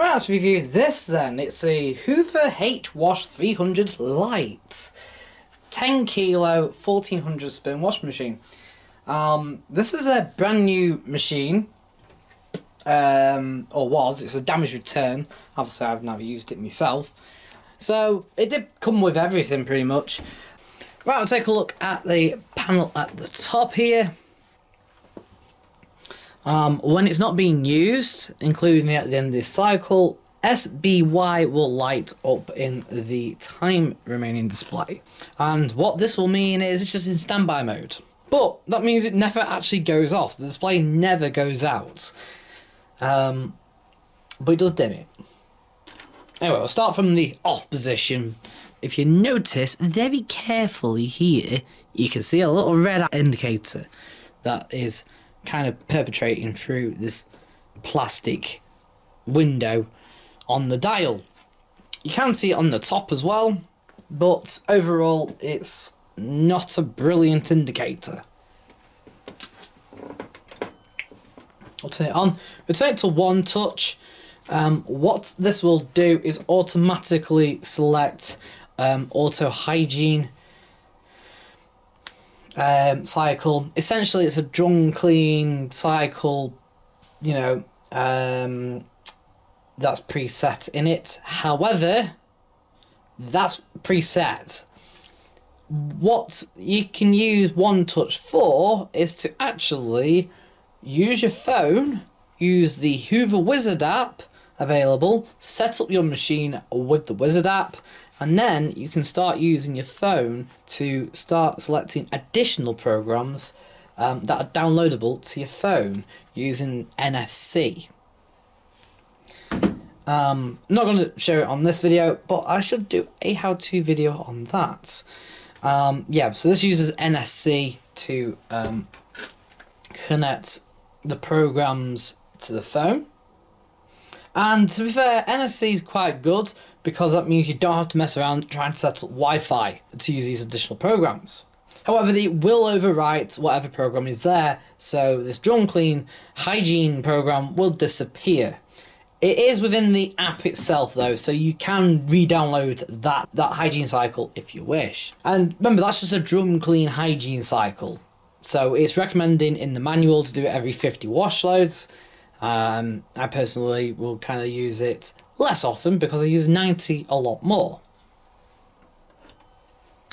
Right, let's review this then. It's a Hoover H Wash 300 Lite. 10 kilo, 1400 spin washing machine. This is a brand new machine. Or was. It's a damage return. Obviously I've never used it myself. So it did come with everything pretty much. Right, we'll take a look at the panel at the top here. When it's not being used, including at the end of this cycle, SBY will light up in the time remaining display. And what this will mean is it's just in standby mode. But that means it never actually goes off. The display never goes out. But it does dim it. Anyway, we'll start from the off position. If you notice very carefully here, you can see a little red indicator that is kind of perpetrating through this plastic window on the dial. You can see it on the top as well, but overall it's not a brilliant indicator. I'll turn it on. We'll turn it to one touch. What this will do is automatically select auto hygiene cycle. Essentially it's a drum clean cycle, you know, that's preset in it. However, that's preset. What you can use one touch for is to actually use your phone, use the Hoover Wizard app available, set up your machine with the Wizard app, and then you can start using your phone to start selecting additional programs that are downloadable to your phone using NFC. I'm not going to show it on this video, but I should do a how-to video on that. Yeah, so this uses NFC to connect the programs to the phone. And to be fair, NFC is quite good because that means you don't have to mess around trying to set up Wi-Fi to use these additional programs. However, it will overwrite whatever program is there, so this drum clean hygiene program will disappear. It is within the app itself though, so you can re-download that hygiene cycle if you wish. And remember, that's just a drum clean hygiene cycle. So it's recommending in the manual to do it every 50 wash loads. I personally will kind of use it less often because I use 90 a lot more.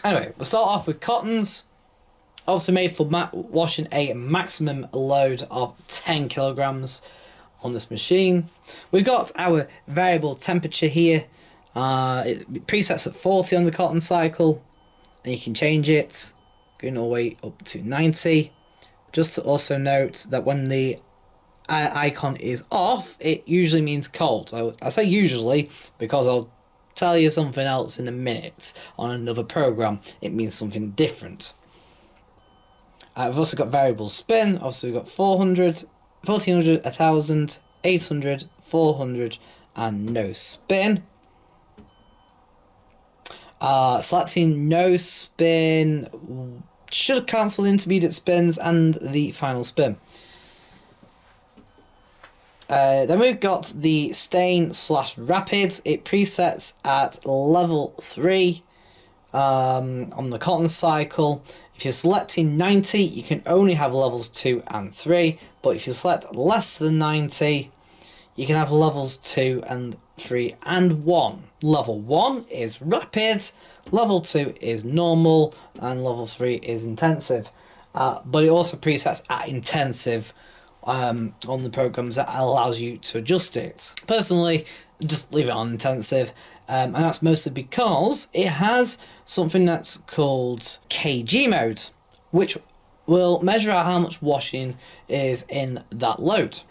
Anyway, we'll start off with cottons. Obviously made for washing a maximum load of 10 kilograms on this machine. We've got our variable temperature here. It presets at 40 on the cotton cycle, and you can change it going all the way up to 90. Just to also note that when the icon is off, it usually means cold. I say usually because I'll tell you something else in a minute on another program. It means something different. We've also got variable spin. Obviously we've got 400, 1400, 1000, 800, 400 and no spin. Selecting no spin should cancel the intermediate spins and the final spin. Then we've got the stain / rapid. It presets at level 3 on the cotton cycle. If you're selecting 90, you can only have levels 2 and 3, but if you select less than 90, you can have levels 2 and 3 and 1. Level 1 is rapid, level 2 is normal, and level 3 is intensive. But it also presets at intensive on the programs that allows you to adjust it. Personally, just leave it on intensive, and that's mostly because it has something that's called kg mode, which will measure out how much washing is in that load.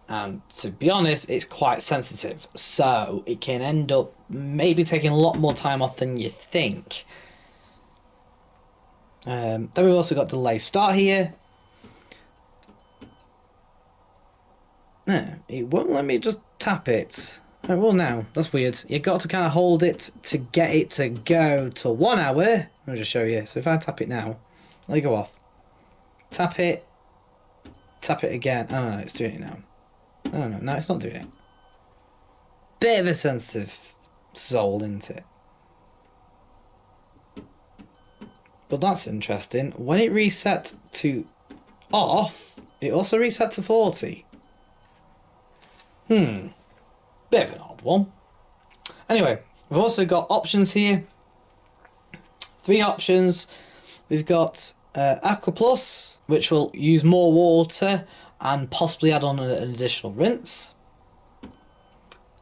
And to be honest, it's quite sensitive, so it can end up maybe taking a lot more time off than you think. Then we've also got delay start here. No, it won't let me just tap it. Oh, well now, that's weird. You've got to kind of hold it to get it to go to 1 hour. Let me just show you. So if I tap it now, let it go off. Tap it again. Oh no, it's doing it now. Oh no, it's not doing it. bit of a sensitive soul, isn't it? But that's interesting. When it reset to off, it also reset to 40. Bit of an odd one. Anyway, we've also got options here. 3 options. We've got Aqua Plus, which will use more water and possibly add on an additional rinse.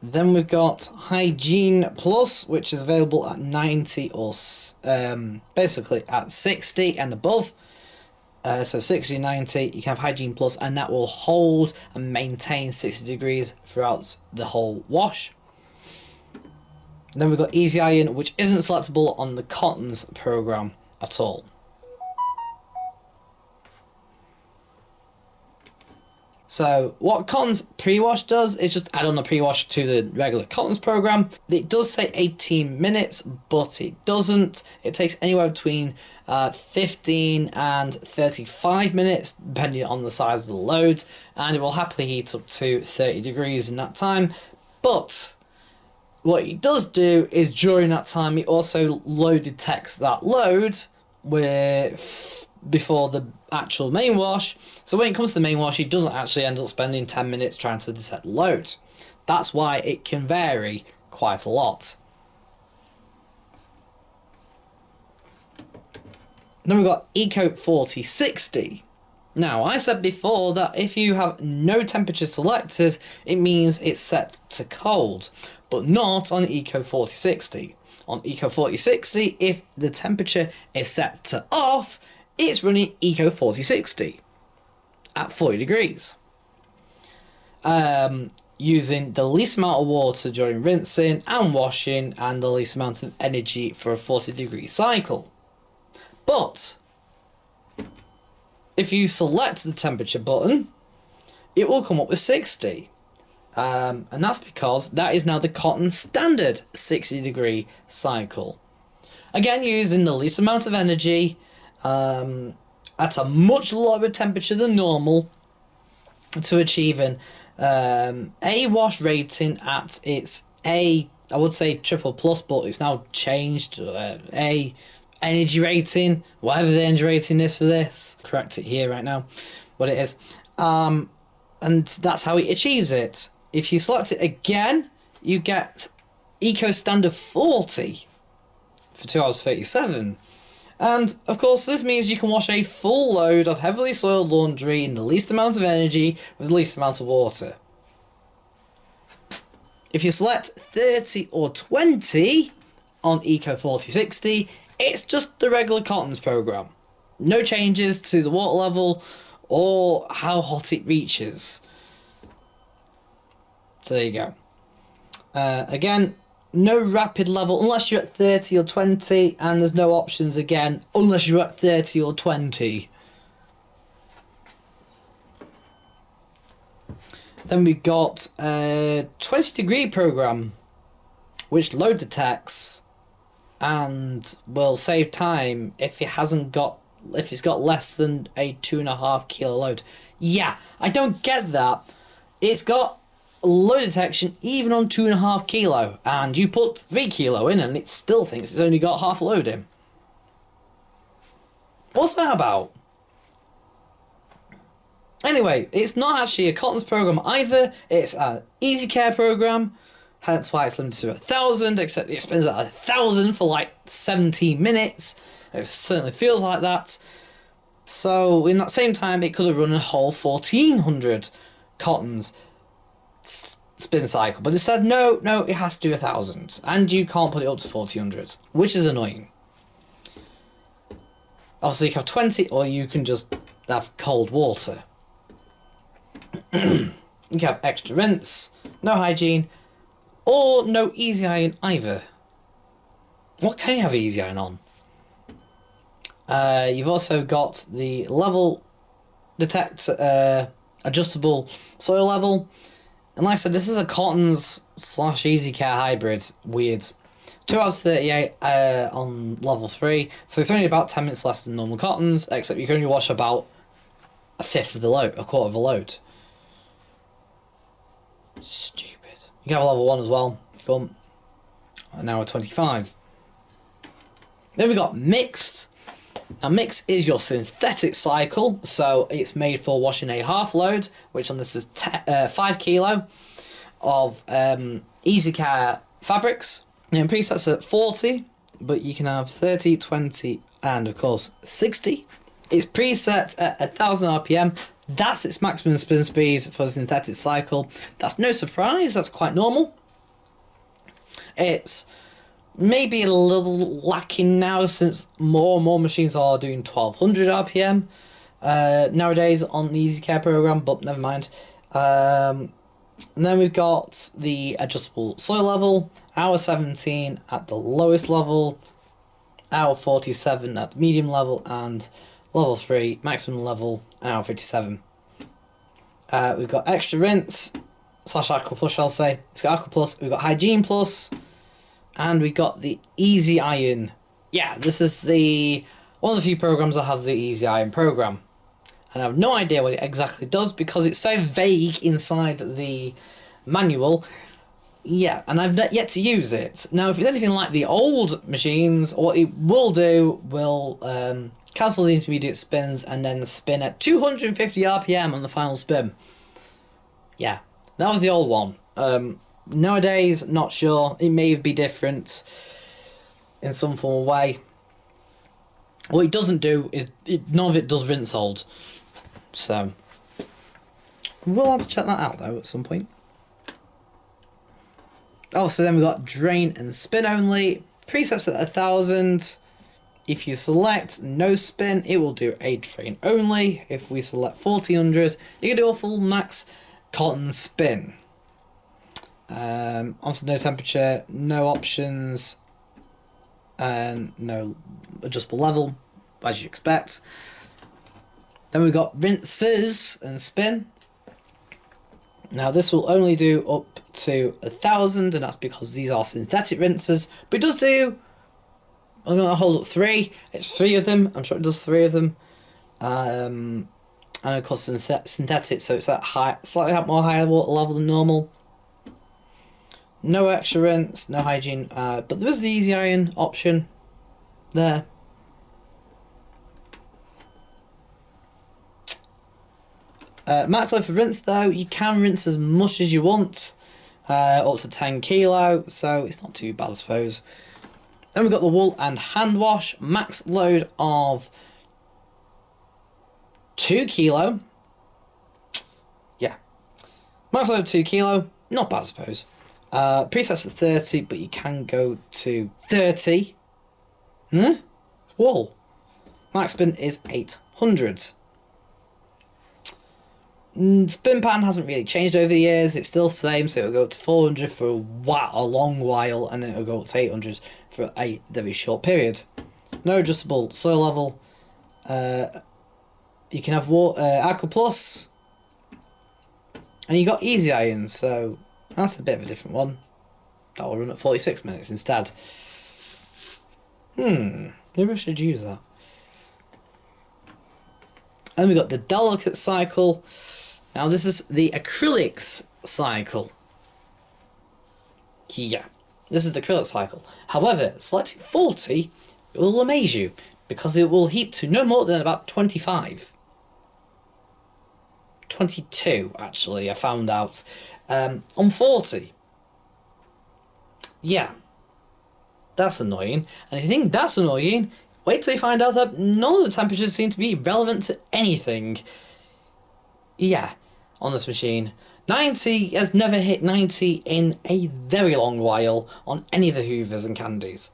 Then we've got Hygiene Plus, which is available at 90 or basically at 60 and above. So 60, 90, you can have Hygiene Plus, and that will hold and maintain 60 degrees throughout the whole wash. Then we've got Easy Iron, which isn't selectable on the Cottons program at all. So what Cottons pre-wash does is just add on a pre-wash to the regular Cottons program. It does say 18 minutes, but it doesn't. It takes anywhere between 15 and 35 minutes, depending on the size of the load, and it will happily heat up to 30 degrees in that time. But what it does do is during that time, it also load detects that load before the actual main wash. So when it comes to the main wash, it doesn't actually end up spending 10 minutes trying to detect the load. That's why it can vary quite a lot. Then we've got Eco 4060. Now, I said before that if you have no temperature selected, it means it's set to cold, but not on Eco 4060. On Eco 4060, if the temperature is set to off, it's running Eco 4060 at 40 degrees. Using the least amount of water during rinsing and washing, and the least amount of energy for a 40-degree cycle. But if you select the temperature button, it will come up with 60. And that's because that is now the Cotton standard 60-degree cycle. Again, using the least amount of energy at a much lower temperature than normal to achieving a wash rating at its I would say triple plus, but it's now changed a energy rating, whatever the energy rating is for this. Correct it here right now, what it is. And that's how it achieves it. If you select it again, you get Eco Standard 40 for 2 hours 37. And of course, this means you can wash a full load of heavily soiled laundry in the least amount of energy with the least amount of water. If you select 30 or 20 on Eco 4060, it's just the regular Cottons program. No changes to the water level or how hot it reaches. So there you go. Again, no rapid level unless you're at 30 or 20, and there's no options again unless you're at 30 or 20. Then we got a 20-degree program, which load detects and will save time if it's got less than a 2.5 kilo load. Yeah, I don't get that. It's got load detection even on 2.5 kilo, and you put 3 kilo in and it still thinks it's only got half a load in. What's that about? Anyway, it's not actually a Cottons program either. It's an easy care program, hence why it's limited to 1,000, except it spends at 1,000 for like 17 minutes. It certainly feels like that. So in that same time, it could have run a whole 1,400 Cottons spin cycle, but it said no, it has to do 1,000, and you can't put it up to 1,400, which is annoying. Obviously, you can have 20, or you can just have cold water. You can have extra rinse, no hygiene, or no easy iron either. What can you have easy iron on? You've also got the level detect adjustable soil level. And like I said, this is a Cottons / Easy Care hybrid. Weird. 2 hours 38 on level 3. So it's only about 10 minutes less than normal Cottons, except you can only wash about a quarter of the load. Stupid. You can have a level 1 as well. Come. An hour 25. Then we got mixed. Now mixed is your synthetic cycle, so it's made for washing a half load, which on this is 5 kilo of easy care fabrics. And presets at 40, but you can have 30, 20, and of course 60. It's preset at 1000 RPM. That's its maximum spin speed for the synthetic cycle. That's no surprise, that's quite normal. It's maybe a little lacking now since more and more machines are doing 1200 RPM nowadays on the Easy Care program, but never mind. And then we've got the adjustable soil level, hour 17 at the lowest level, hour 47 at the medium level, and level 3 maximum level, hour 57. We've got extra rinse / aqua plus, shall I say. It's got aqua plus, we've got hygiene plus, and we got the easy iron. Yeah, this is one of the few programs that has the easy iron program. And I have no idea what it exactly does because it's so vague inside the manual. Yeah, and I've yet to use it. Now, if it's anything like the old machines, what it will do will cancel the intermediate spins and then spin at 250 RPM on the final spin. Yeah, that was the old one. Nowadays, not sure. It may be different in some form of way. What it doesn't do is none of it does rinse hold. So we'll have to check that out though at some point. Also, then we got drain and spin only. Presets at 1000. If you select no spin, it will do a drain only. If we select 1400, you can do a full max cotton spin. Also, no temperature, no options, and no adjustable level, as you expect. Then we've got rinses and spin. Now this will only do up to 1000, and that's because these are synthetic rinses. But it does do, I'm going to hold up 3. It's 3 of them. I'm sure it does 3 of them. And of course synthetic, so it's at slightly more higher water level than normal. No extra rinse, no hygiene, but there is the easy iron option there. Max load for rinse though, you can rinse as much as you want, up to 10 kilo, so it's not too bad I suppose. Then we've got the wool and hand wash, max load of 2 kilo. Yeah, max load of 2 kilo, not bad I suppose. Presets at 30, but you can go to 30. Wool. Max spin is 800. Spin pattern hasn't really changed over the years. It's still the same, so it'll go to 400 for a long while, and then it'll go up to 800 for a very short period. No adjustable soil level. You can have Aqua Plus, and you got Easy Iron, so that's a bit of a different one. That'll run at 46 minutes instead. Maybe I should use that. And we got the delicate cycle. Now this is the acrylics cycle. Yeah, this is the acrylic cycle. However, selecting 40 will amaze you because it will heat to no more than about 25. 22 actually, I found out. On 40. Yeah, that's annoying. And if you think that's annoying, wait till you find out that none of the temperatures seem to be relevant to anything. Yeah, on this machine. 90 has never hit 90 in a very long while on any of the Hoovers and Candies.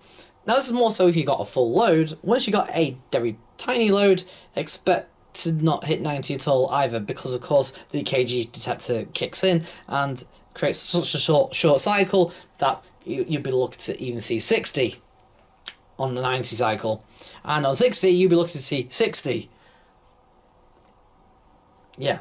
Now this is more so if you got a full load. Once you got a very tiny load, expect to not hit 90 at all either, because of course the kg detector kicks in and creates such a short cycle that you'd be looking to even see 60 on the 90 cycle, and on 60 you'd be looking to see 60. Yeah,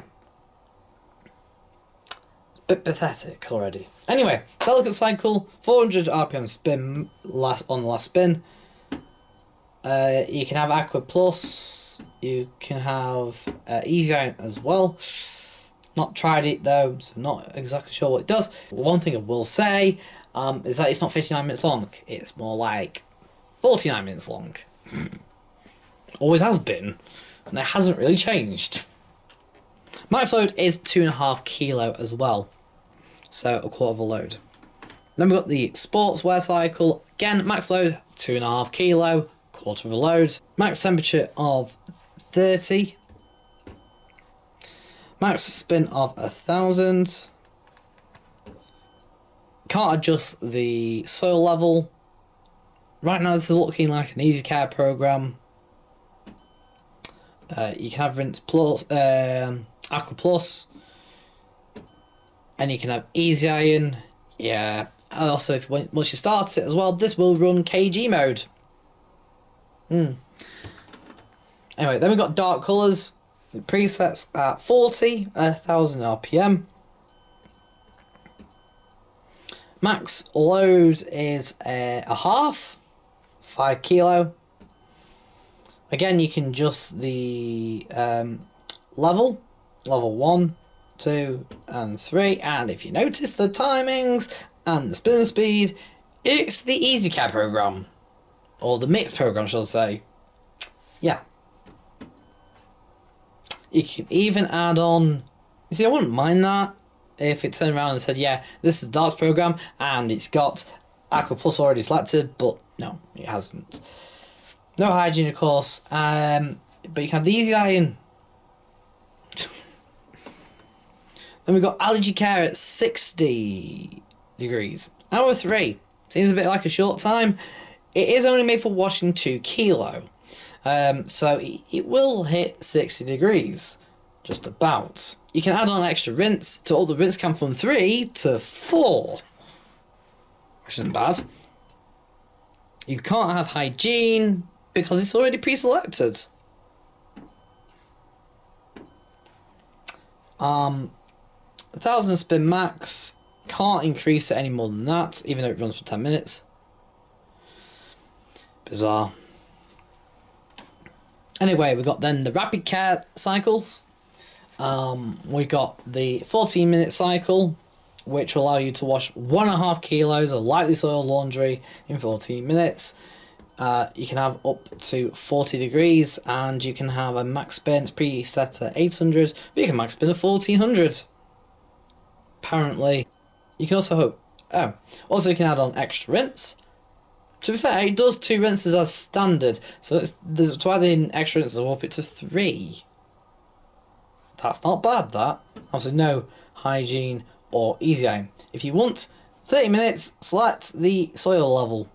bit pathetic already. Anyway, delicate cycle, 400 RPM spin on the last spin. You can have Aqua Plus, you can have Easy Iron as well. Not tried it though, so not exactly sure what it does. One thing I will say is that it's not 59 minutes long. It's more like 49 minutes long. Always has been, and it hasn't really changed. Max load is 2.5 kilo as well, so a quarter of a load. Then we've got the sportswear cycle. Again, max load 2.5 kilo, quarter of a load. Max temperature of 30. Max spin of 1,000. Can't adjust the soil level. Right now this is looking like an easy care program. You can have rinse plus, aqua plus, and you can have easy iron. Yeah. And also, once you start it as well, this will run KG mode. Anyway, then we've got dark colours. The presets at 40, 1,000 RPM. Max load is a half, 5 kilo. Again, you can adjust the level 1, 2, and 3. And if you notice the timings and the spinning speed, it's the Easy Care program, or the mixed program, shall I say. Yeah. You can even add on. You see, I wouldn't mind that if it turned around and said, "Yeah, this is the Darts program, and it's got Aqua Plus already selected," but no, it hasn't. No hygiene, of course. But you can have the Easy Iron. Then we've got Allergy Care at 60 degrees. Hour 3. Seems a bit like a short time. It is only made for washing 2 kilo. So it will hit 60 degrees. Just about. You can add on extra rinse to up the rinse count from 3 to 4. Which isn't bad. You can't have hygiene because it's already pre-selected. 1,000 spin max. Can't increase it any more than that, even though it runs for 10 minutes. Bizarre. Anyway, we've got then the rapid care cycles. We've got the 14-minute cycle, which will allow you to wash 1.5 kilos of lightly soiled laundry in 14 minutes. You can have up to 40 degrees, and you can have a max spin preset at 800, but you can max spin at 1400. Apparently. You can also also you can add on extra rinse. To be fair, it does 2 rinses as standard, so to add in extra rinses, I'll up it to 3. That's not bad, that. Obviously no hygiene or easy iron. If you want 30 minutes, select the soil level.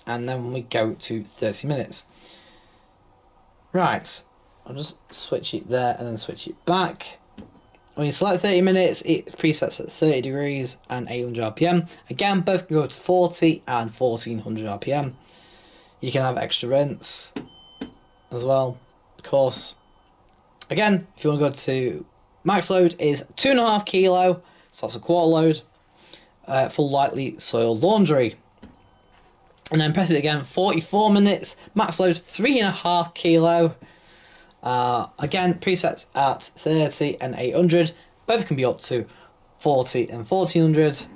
And then we go to 30 minutes. Right, I'll just switch it there and then switch it back. When you select 30 minutes, it presets at 30 degrees and 800 RPM. Again, both can go to 40 and 1400 RPM. You can have extra rinse as well, of course. Again, if you want to go to max load is 2.5 kilo, so that's a quarter load, for lightly soiled laundry. And then press it again, 44 minutes, max load 3.5 kilo. Again, presets at 30 and 800. Both can be up to 40 and 1400.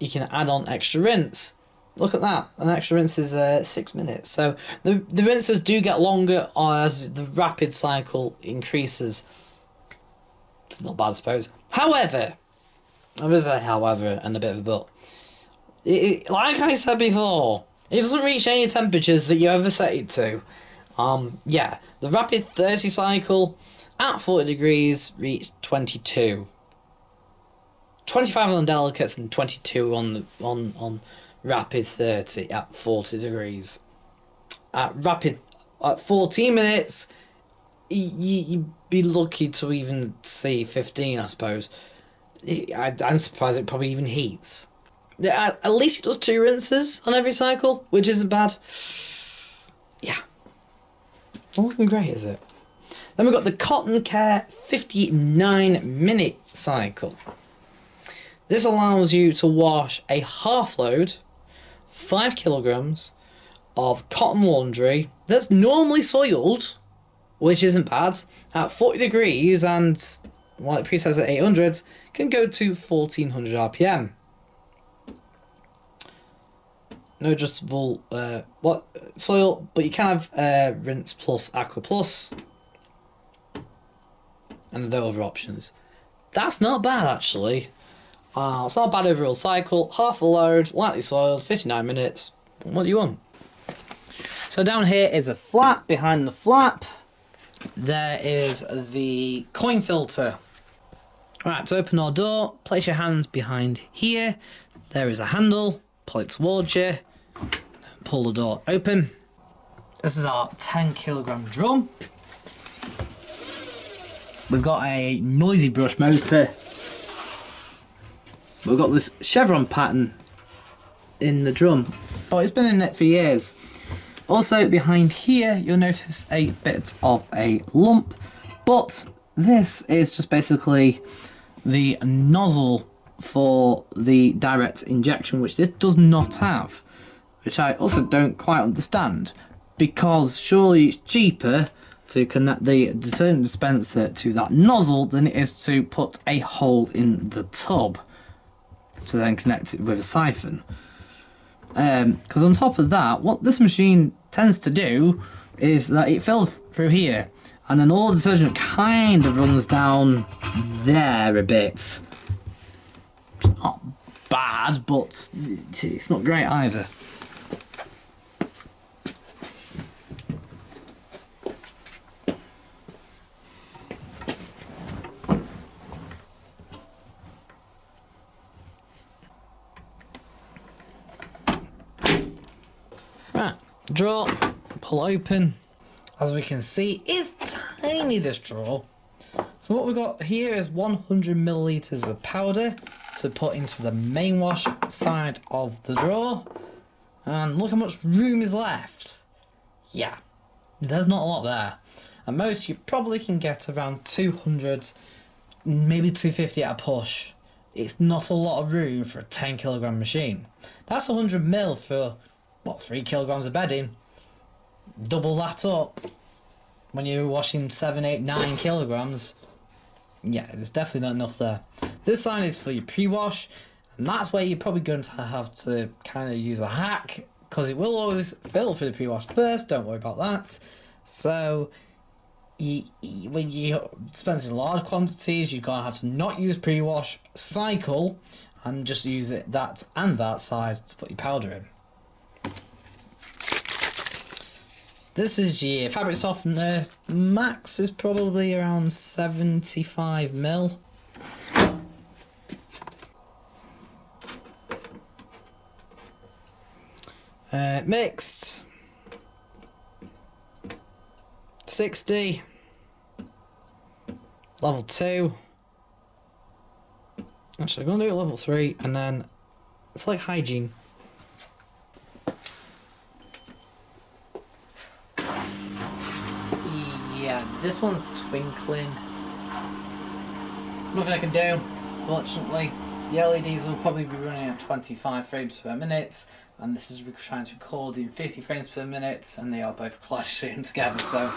You can add on extra rinse. Look at that. An extra rinse is 6 minutes. So the rinses do get longer as the rapid cycle increases. It's not bad, I suppose. However, I will say however and a bit of a but. Like I said before, it doesn't reach any temperatures that you ever set it to. Yeah, the rapid 30 cycle at 40 degrees reached 22. 25 on delicates and 22 on rapid 30 at 40 degrees. At 14 minutes, you'd be lucky to even see 15, I suppose. I'm surprised it probably even heats. At least it does 2 rinses on every cycle, which isn't bad. Yeah. Not looking great, is it? Then we've got the Cotton Care 59-minute cycle. This allows you to wash a half load, 5 kilograms, of cotton laundry that's normally soiled which isn't bad. At 40 degrees, and while it presets at 800, can go to 1400 RPM. No adjustable soil, but you can have rinse plus aqua plus, and there's no other options. That's not bad actually. It's not a bad overall cycle. Half a load, lightly soiled, 59 minutes. What do you want? So down here is a flap. Behind the flap, there is the coin filter. Right, to open our door, place your hands behind here. There is a handle. Pull it towards you. Pull the door open. This is our 10kg drum. We've got a noisy brush motor. We've got this chevron pattern in the drum. Oh, it's been in it for years. Also behind here, you'll notice a bit of a lump, but this is just basically the nozzle for the direct injection, which this does not have, which I also don't quite understand, because surely it's cheaper to connect the detergent dispenser to that nozzle than it is to put a hole in the tub to then connect it with a siphon. Because on top of that, what this machine tends to do is that it fills through here, and then all the detergent kind of runs down there a bit. It's not bad, but it's not great either. Right, drawer, pull open. As we can see, it's tiny, this drawer. So what we've got here is 100 millilitres of powder to put into the main wash side of the drawer. And look how much room is left. Yeah, there's not a lot there. At most, you probably can get around 200, maybe 250 at a push. It's not a lot of room for a 10kg machine. That's 100 mil for, what, 3 kilograms of bedding. Double that up when you're washing 7, 8, 9 kilograms. Yeah, there's definitely not enough there. This side is for your pre-wash, and that's where you're probably going to have to kind of use a hack, because it will always fill for the pre-wash first. Don't worry about that. So when you're dispensing large quantities, you're going to have to not use pre-wash, cycle, and just use it that side to put your powder in. This is your fabric softener. Max is probably around 75 mil. Mixed 60. Level 2. Actually, I'm going to do it level 3, and then it's like hygiene. Yeah, this one's twinkling. Nothing I can do, fortunately. The LEDs will probably be running at 25 frames per minute, and this is trying to record in 50 frames per minute, and they are both clashing together, so...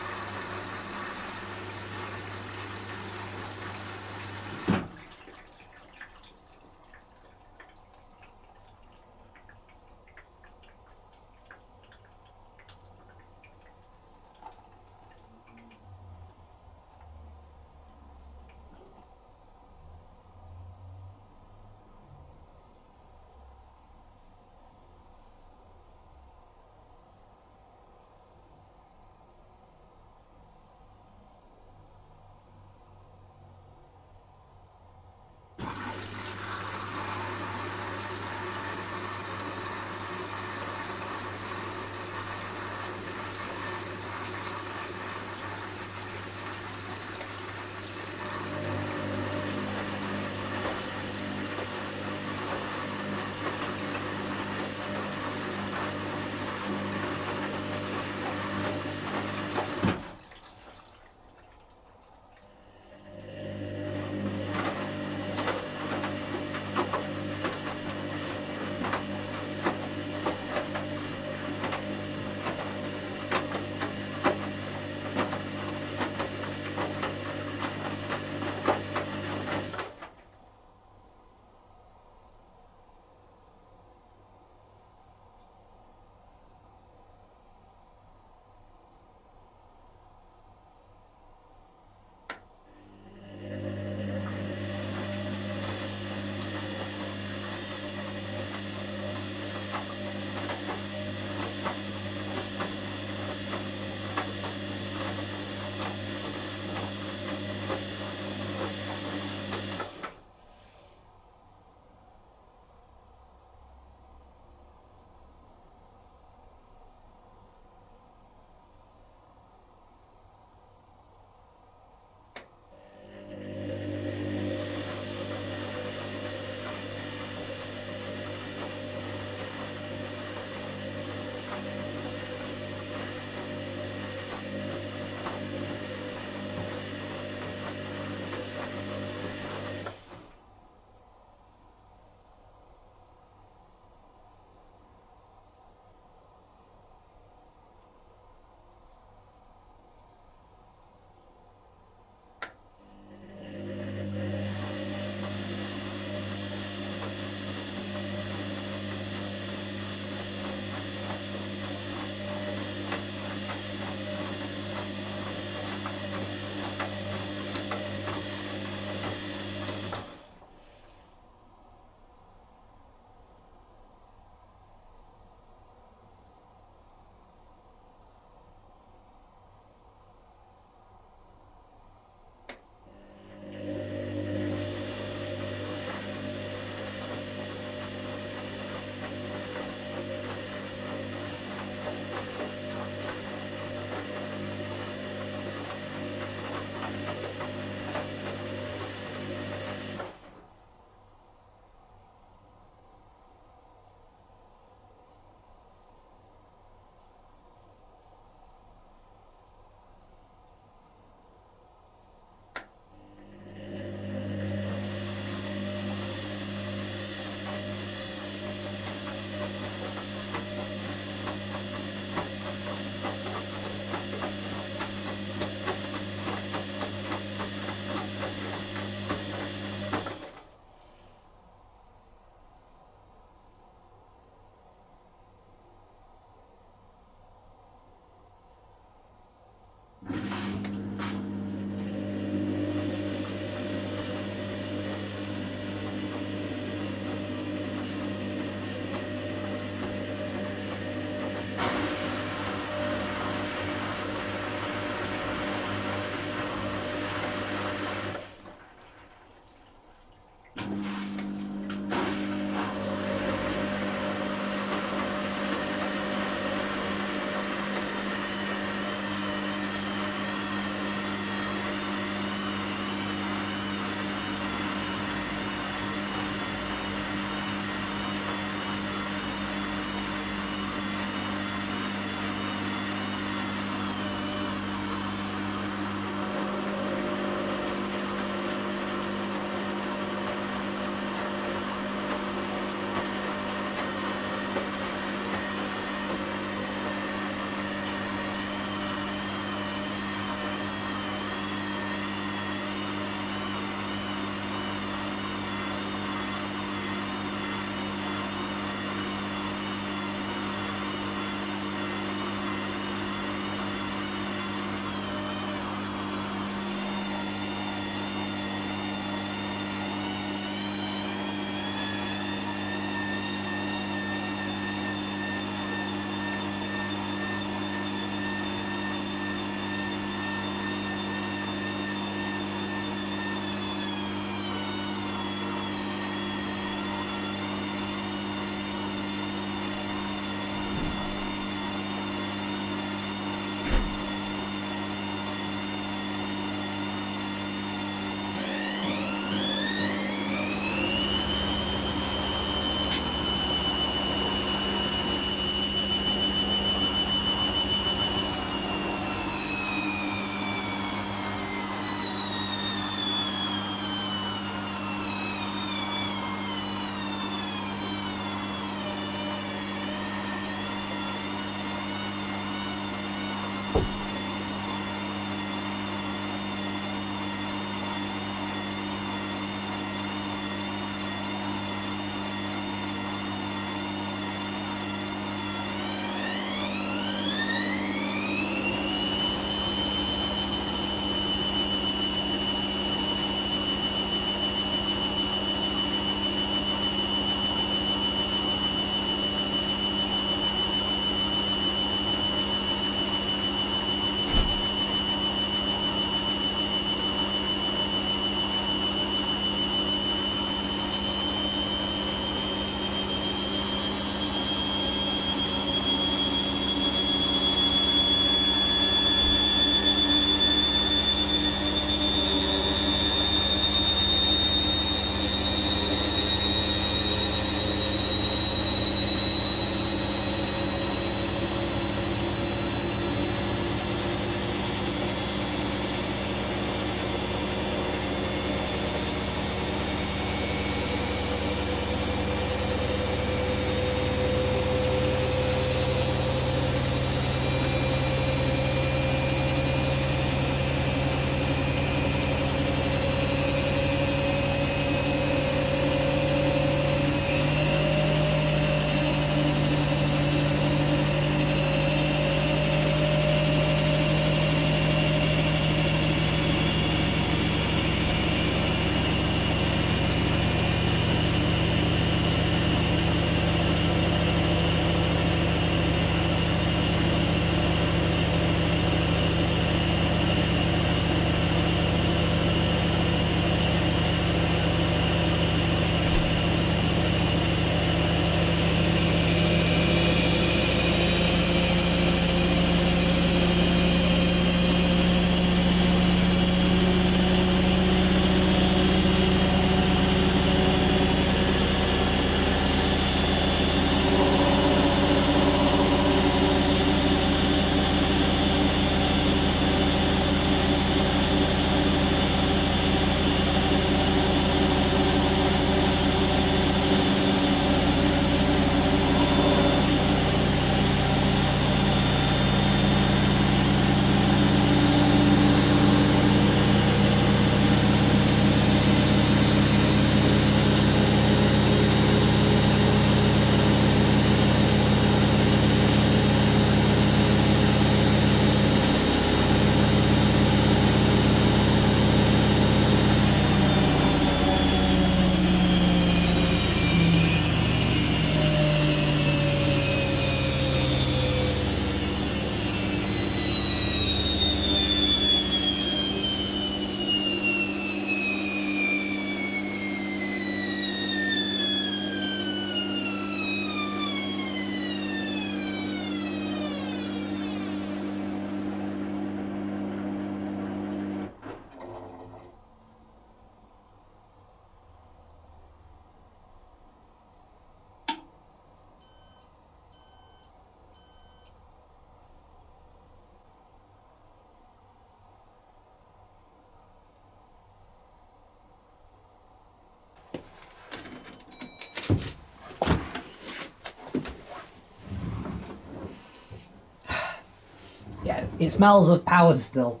Yeah, it smells of powder still.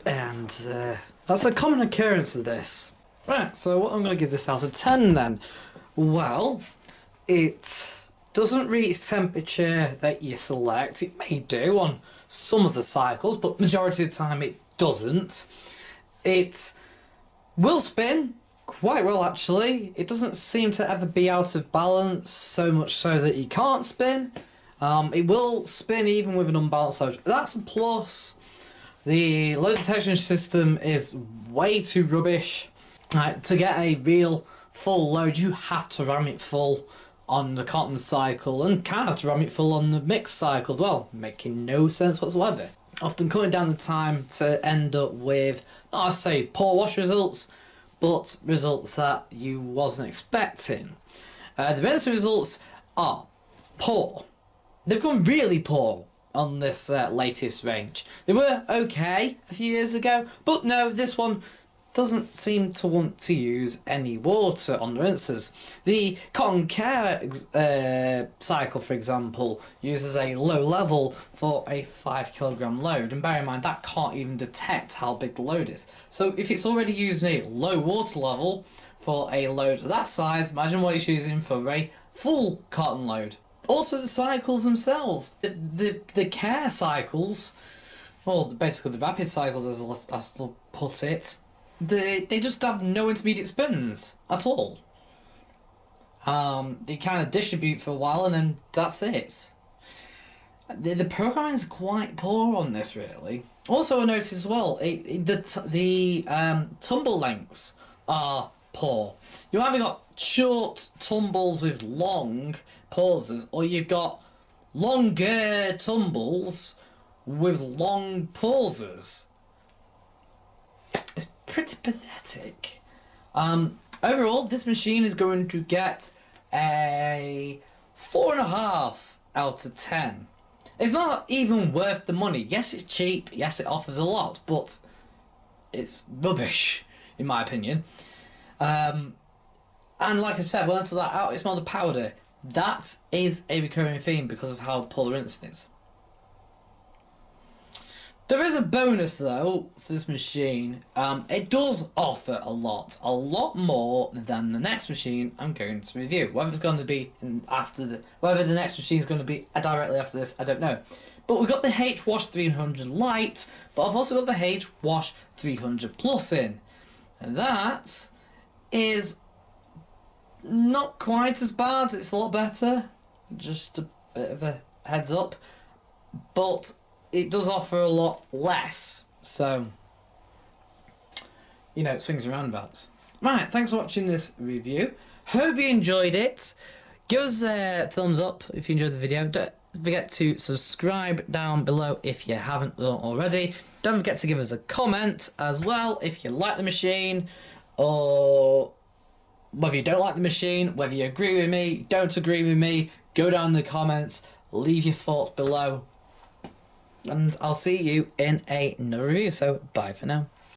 And that's a common occurrence of this. Right, so what I'm going to give this out of 10 then? Well, it doesn't reach temperature that you select. It may do on some of the cycles, but majority of the time it doesn't. It will spin quite well actually. It doesn't seem to ever be out of balance, so much so that you can't spin. It will spin even with an unbalanced load. That's a plus. The load detection system is way too rubbish. Right, to get a real full load, you have to ram it full on the cotton cycle and kind of have to ram it full on the mixed cycle as well, making no sense whatsoever. Often cutting down the time to end up with, not I say poor wash results, but results that you wasn't expecting. The rinsing results are poor. They've gone really poor on this latest range. They were okay a few years ago, but no, this one doesn't seem to want to use any water on the rinsers. The cotton care cycle, for example, uses a low level for a 5 kilogram load, and bear in mind that can't even detect how big the load is. So if it's already using a low water level for a load of that size, imagine what it's using for a full cotton load. Also the cycles themselves, the care cycles, well basically the rapid cycles as I still put it, they just have no intermediate spins at all. They kind of distribute for a while and then that's it. The programming is quite poor on this really. Also I noticed as well, the tumble lengths are poor. You either got short tumbles with long pauses, or you've got longer tumbles with long pauses. It's pretty pathetic. Overall, this machine is going to get a 4.5 out of 10. It's not even worth the money. Yes, it's cheap. Yes, it offers a lot, but it's rubbish, in my opinion. And like I said, when I took that out, it smelled of powder. That is a recurring theme because of how poor the rinsing is. There is a bonus though for this machine. It does offer a lot more than the next machine I'm going to review. Whether it's going to be whether the next machine is going to be directly after this, I don't know. But we've got the H Wash 300 Lite, but I've also got the H Wash 300 Plus in, and that is not quite as bad. It's a lot better. Just a bit of a heads up, but it does offer a lot less, so you know, it swings and roundabouts. Right, thanks for watching this review. Hope you enjoyed it. Give us a thumbs up if you enjoyed the video. Don't forget to subscribe down below if you haven't already. Don't forget to give us a comment as well if you like the machine, or whether you don't like the machine, whether you agree with me, don't agree with me. Go down in the comments, leave your thoughts below. And I'll see you in another review, so bye for now.